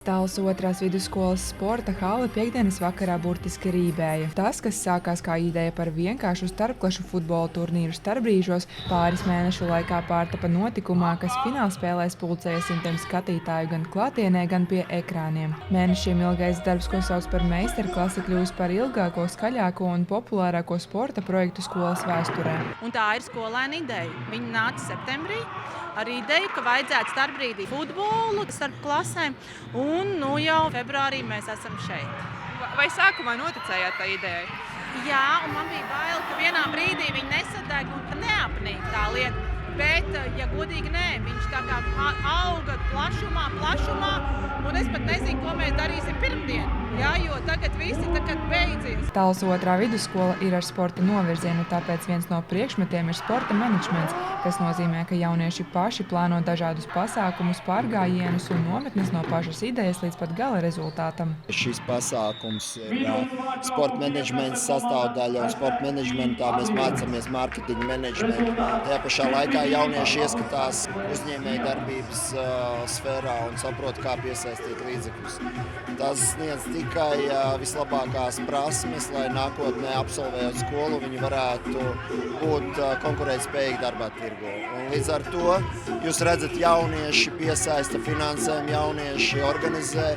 Tāls otrās vidusskolas sporta hale piektdienas vakarā burtiski rībēja. Tas, kas sākās kā ideja par vienkāršu starpklašu futbola turnīru starpbrīžos, pāris mēnešu laikā pārtapa notikumā, kas finālspēlēs pulcēja simtiem skatītāju gan klātienē, gan pie ekrāniem. Mēnešiem ilgais darbs, ko sauc par meistarklasi, kļūst par ilgāko, skaļāko un populārāko sporta projektu skolas vēsturē. Un tā ir skolēna ideja. Viņa nāca septembrī ar ideju, ka vajadzētu starpbrīdī futbolu starp klasēm, un jau februārī mēs esam šeit. Vai sākumā noticējāt tā idejai? Jā, un man bija bail, ka vienā brīdī viņi nesadeg un neapnīk tā lieta. Bet, ja godīgi nē, viņš tā kā auga plašumā, un es pat nezinu, ko mēs darīsim pirmdien, jo tagad visi beidzies. Tāls otrā vidusskola ir ar sporta novirzienu, tāpēc viens no priekšmetiem ir sporta menedžments, kas nozīmē, ka jaunieši paši plāno dažādus pasākumus, pārgājienus un nometnes no pašas idejas līdz pat gala rezultātam. Šis pasākums ir sporta menedžments sastāvdaļa, un sporta menedžmentā mēs mācāmies marketinga menedžmentu. Tajā pašā laikā jaunieši ieskatās uzņēmējdarbības sfērā un saprot, kā piesaistīt līdzekļus. Tas sniedz tikai vislabākās prasmes, lai nākotnē absolvējot skolu viņi varētu būt konkurētspējīgi darbā tirgu. Un līdz ar to jūs redzat, jaunieši piesaista finansējumu, jaunieši organizē,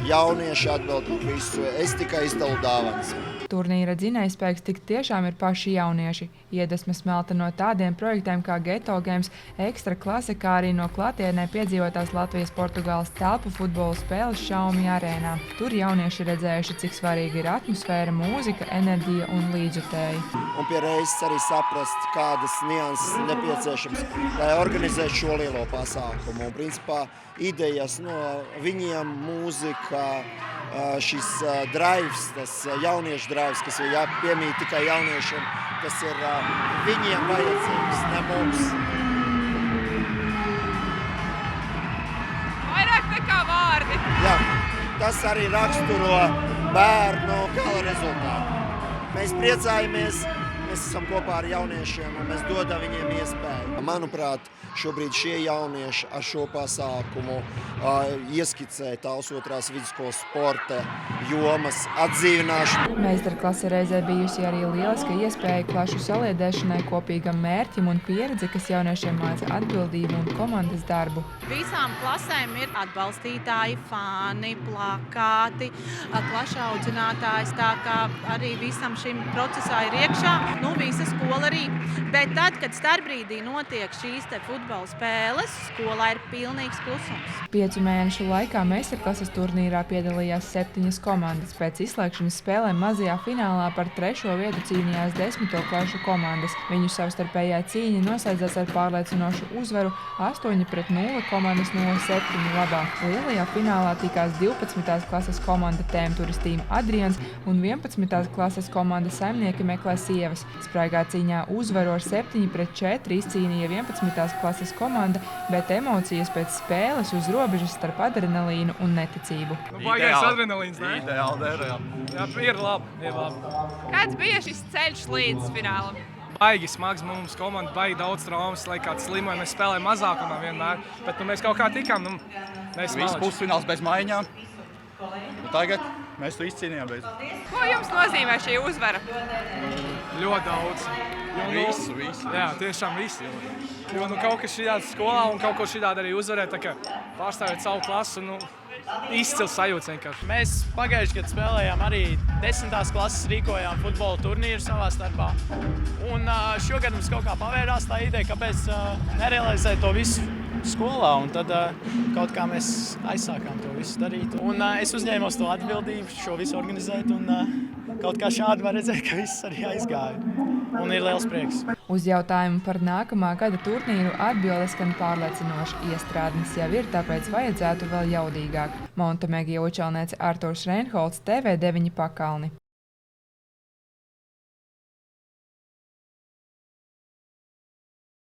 jaunieši atbild par visu. Es tikai izdalu dāvanas. Turnīra dzinējspēks tik tiešām ir paši jaunieši. Iedvesma smelta no tādiem projektiem kā Geto Games, Ekstra klase, kā arī no klātienē piedzīvotās Latvijas-Portugāles telpu futbola spēles Xiaomi arēnā. Tur jaunieši redzējuši, cik svarīga ir atmosfēra, mūzika, enerģija un līdzjutēji. Un pie reizes arī saprast, kādas nianses nepieciešams, lai organizētu šo lielo pasākumu. Un principā idejas no viņiem, mūzika, šis drives, tas jauniešu drives, kas ir jāpiemīt tikai jauniešiem, tas ir viņiem vajadzīgs, ne mums. Vairāk nekā vārdi. Jā, tas arī raksturo bērnu gala rezultātu. Mēs priecājamies, mēs esam kopā ar jauniešiem un mēs dodam viņiem iespēju. Manuprāt, šobrīd šie jaunieši ar šo pasākumu ieskicē Tāls otrās vidusskolas sporta jomas atdzīvināšanu. Meistarklase reizē bijusi arī lieliska iespēja klašu saliedēšanai, kopīgam mērķim un pieredzi, kas jauniešiem māca atbildību un komandas darbu. Visām klasēm ir atbalstītāji, fani, plakāti, klašu audzinātājs, tā kā arī visam šim procesā ir iekšā. Visa skola arī. Bet tad, kad starpbrīdī notiek šīs futbola spēles, skolā ir pilnīgs klusums. 5 mēnešu laikā meistarklases turnīrā piedalījās 7 komandas. Pēc izslēgšanas spēlēm mazajā finālā par 3. vietu cīnījās 10. klašu komandas. Viņu savstarpējā cīņa noslēdzās ar pārliecinošu uzvaru 8-0 komandas 0-7 labā. Lielajā finālā tikās 12. klases komanda Tēmturis Team Adrians un 11. klases komanda Saimnieki meklē sievas. Spraigā cīņā uzvaru ar 7-4 izcīnīja 11. klases komanda, bet emocijas pēc spēles uz robežas starp adrenalīnu un neticību. Baigais adrenalīns, ne? Ideāli. Jā, ir labi. Kāds bija šis ceļš līdz finālam? Baigi smags mums komanda, baigi daudz traumas, lai kāds slimoja, mēs spēlējam mazākumā vienmēr, bet mēs kaut kā tikām, mēs Viss pusfināls bez maiņām. Tagad mēs to izcīnījām beidzot. Ko jums nozīmē šī uzvara? ļoti daudz. Visu. Jā, tiešām visi. Jo kaut kas šitāds skolā un kaut ko šitādi arī uzvarēt, tā kā pārstāvēt savu klasu, izcils sajūts vienkārši. Mēs pagājuši gadu spēlējām arī 10. klases rīkojām futbola turnīru savā starpā. Un šogad mums kaut kā pavērās tā ideja, kāpēc nerealizēt to visu skolā. Un tad kaut kā mēs aizsākām to visu darīt. Un es uzņēmos to atbildību, šo visu organizēt. Un kaut kā šādi var redzēt, ka viss arī aizgāja. Un ir liels prieks. Uz jautājumu par nākamā gada turnīru atbildes skan pārliecinoši. Iestrādnes jau ir, tāpēc vajadzētu vēl jaudīgāk. Monta Megija Učelniece, Artūrs Reinholds, TV9 Pakalni.